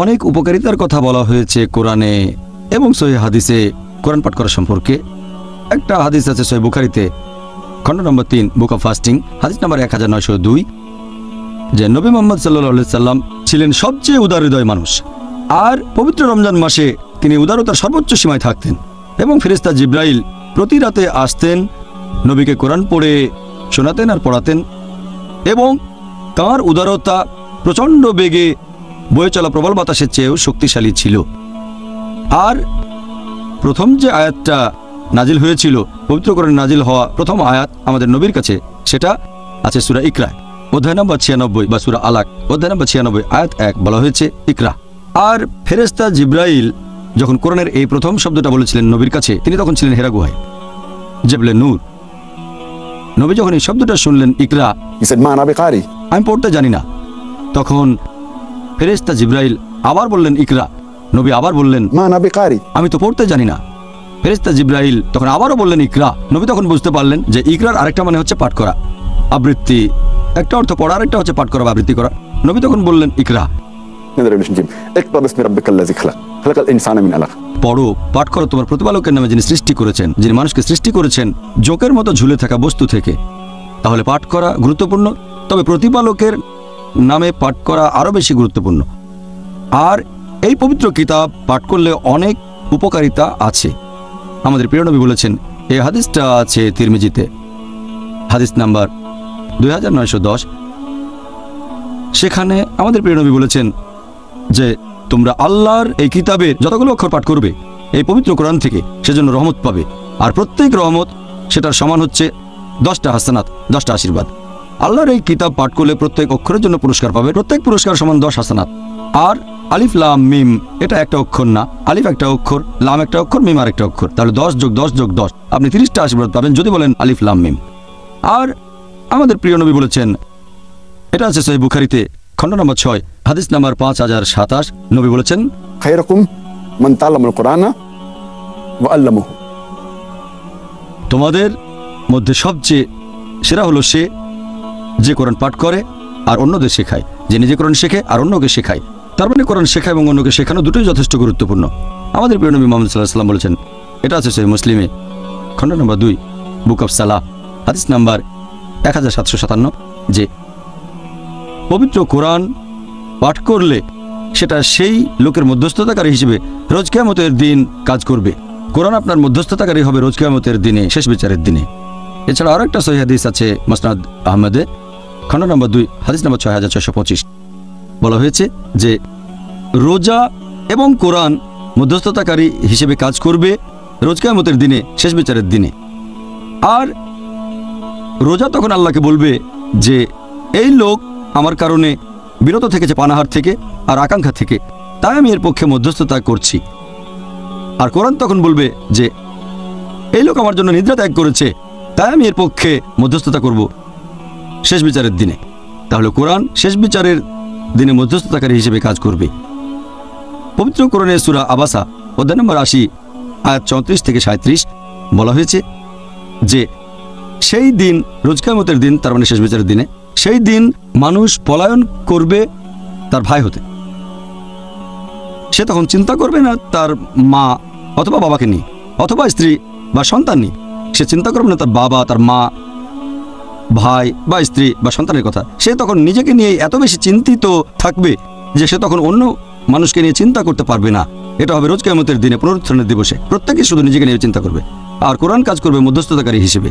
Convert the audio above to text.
অনেক উপকারিতার কথা বলা হয়েছে কোরআনে এবং সহিহ হাদিসে কোরআন পাঠ করা সম্পর্কে। একটা হাদিস আছে সহিহ বুখারীতে, খণ্ড নম্বর 3, বুক অফ ফাস্টিং, হাদিস নম্বর 1902, যে নবী মুহাম্মদ সাল্লাল্লাহু আলাইহি সাল্লাম ছিলেন সবচেয়ে উদার হৃদয় মানুষ, আর পবিত্র রমজান মাসে তিনি উদারতার সর্বোচ্চ সীমায় থাকতেন এবং ফেরেশতা জিবরাইল প্রতি রাতে আসতেন, নবীকে কোরআন পড়ে শোনাতেন আর পড়াতেন, এবং তাঁর উদারতা প্রচণ্ড বেগে বয়ে চলা প্রবল বাতাসের চেয়েও শক্তিশালী ছিল। আর প্রথম যে আয়াতটা নাজিল হয়েছিল, পবিত্র কোরআনে নাজিল হওয়া প্রথম আয়াত আমাদের নবীর কাছে, সেটা আছে সূরা ইকরা অধ্যায় নম্বর 96 বা সূরা আলাক অধ্যায় নম্বর 96 আয়াত 1, বলা হয়েছে ইকরা। আর ফেরেশতা জিবরাইল যখন কোরআনের এই প্রথম শব্দটা বলেছিলেন নবীর কাছে, তিনি তখন ছিলেন হেরা গুহায়, জেবলে নূর। নবী যখন এই শব্দটা শুনলেন ইকরা, আমি পড়তে জানি না, তখন ফেরেশতা জিবরাইল আবার বললেন ইকরা, নবী আবার বললেন আমি তো পড়তে জানি না। ফেরেশতা জিবরাইল তখন আবারও বললেন ইকরা, নবী তখন বুঝতে পারলেন যে ইকরার আরেকটা মানে হচ্ছে পাঠ করা, আবৃত্তি। একটা অর্থ পড়া, আরেকটা হচ্ছে পাঠ করা বা আবৃত্তি করা। নবী তখন বললেন ইকরা, পড়ো, পাঠ করো তোমার প্রতিপালকের নামে, যিনি সৃষ্টি করেছেন, যিনি মানুষকে সৃষ্টি করেছেন জোকের মতো ঝুলে থাকা বস্তু থেকে। তাহলে পাঠ করা গুরুত্বপূর্ণ, তবে প্রতিপালকের নামে পাঠ করা আরো বেশি গুরুত্বপূর্ণ। আর এই পবিত্র কিতাব পাঠ করলে অনেক উপকারিতা আছে। আমাদের প্রিয় নবী বলেছেন, এই হাদিসটা আছে তিরমিজিতে, হাদিস নাম্বার 2910। সেখানে আমাদের প্রিয় নবী বলেছেন যে তোমরা আল্লাহর এই কিতাবের যতগুলো অক্ষর পাঠ করবে এই পবিত্র কোরআন থেকে, সেজন্য রহমত পাবে, আর প্রত্যেক রহমত সেটার সমান হচ্ছে 10টা হাসানাত, 10টা আশীর্বাদ। আল্লাহর এই কিতাব পাঠ করলে প্রত্যেক অক্ষরের জন্য পুরস্কার পাবে, প্রত্যেক পুরস্কার সমান 10 হাসানাত। আর আলিফ লাম মিম এটা একটা অক্ষর না, আলিফ একটা অক্ষর, লাম একটা অক্ষর, মিম আরেকটা অক্ষর, তাহলে 10 যোগ 10 যোগ 10, আপনি 30টা আশীর্বাদ পাবেন যদি বলেন আলিফ লাম মিম। আর আমাদের প্রিয় নবী বলেছেন, এটা আছে সহিহ বুখারীতে, খণ্ড নম্বর 6, হাদিস নাম্বার 5027, নবী বলেছেন, খায়রুকুম মান তাআল্লামাল কুরআনা ওয়া আল্লামাহু, তোমাদের মধ্যে সবচেয়ে সেরা হলো সে যে কোরআন পাঠ করে আর অন্যদের শেখায়, যে নিজে কোরআন শেখে আর অন্যকে শেখায়। তার মানে কোরআন শেখা এবং অন্যকে শেখানো দুটোই যথেষ্ট গুরুত্বপূর্ণ। আমাদের প্রিয় নবী মুহাম্মদ সাল্লাল্লাহু আলাইহি ওয়াসাল্লাম বলেছেন, এটা আছে সহিহ মুসলিমে, খণ্ড নম্বর 2, বুক অফ সালাহ, হাদিস নাম্বার 1757, যে পবিত্র কোরআন পাঠ করলে সেটা সেই লোকের মধ্যস্থতাকারী হিসেবে রোজ কিয়ামতের দিন কাজ করবে। কোরআন আপনার মধ্যস্থতাকারী হবে রোজ কিয়ামতের দিনে, শেষ বিচারের দিনে। এছাড়া আরো একটা সহিহ হাদিস আছে মুসনাদ আহমদে, খণ্ড নম্বর 2, হাদিস নম্বর 6625, বলা হয়েছে যে রোজা এবং কোরআন মধ্যস্থতাকারী হিসেবে কাজ করবে রোজ কিয়ামতের দিনে, শেষ বিচারের দিনে। আর রোজা তখন আল্লাহকে বলবে যে এই লোক আমার কারণে বিরত থেকেছে পানাহার থেকে আর আকাঙ্ক্ষা থেকে, তাই আমি এর পক্ষে মধ্যস্থতা করছি। আর কোরআন তখন বলবে যে এই লোক আমার জন্য নিদ্রা ত্যাগ করেছে, তাই আমি এর পক্ষে মধ্যস্থতা করব শেষ বিচারের দিনে। তাহলে কোরআন শেষ বিচারের দিনে মধ্যস্থতাকারী হিসেবে কাজ করবে। পবিত্র কোরআনের সূরা আবাসা অধ্যায় নম্বর 80 আয়াত 34 থেকে 37 বলা হয়েছে যে সেই দিন, রোজ কিয়ামতের দিন, তার মানে শেষ বিচারের দিনে, সেই দিন মানুষ পলায়ন করবে তার ভাই হতে। সে তখন চিন্তা করবে না তার মা অথবা বাবাকে নিয়ে, অথবা স্ত্রী বা সন্তান নিয়ে। সে চিন্তা করবে না তার বাবা, তার মা, ভাই বা স্ত্রী বা সন্তানের কথা। সে তখন নিজেকে নিয়ে এত বেশি চিন্তিত থাকবে যে সে তখন অন্য মানুষকে নিয়ে চিন্তা করতে পারবে না। এটা হবে রোজ কিয়ামতের দিনে, পুনরুত্থানের দিবসে। প্রত্যেকে শুধু নিজেকে নিয়ে চিন্তা করবে, আর কোরআন কাজ করবে মধ্যস্থতাকারী হিসেবে।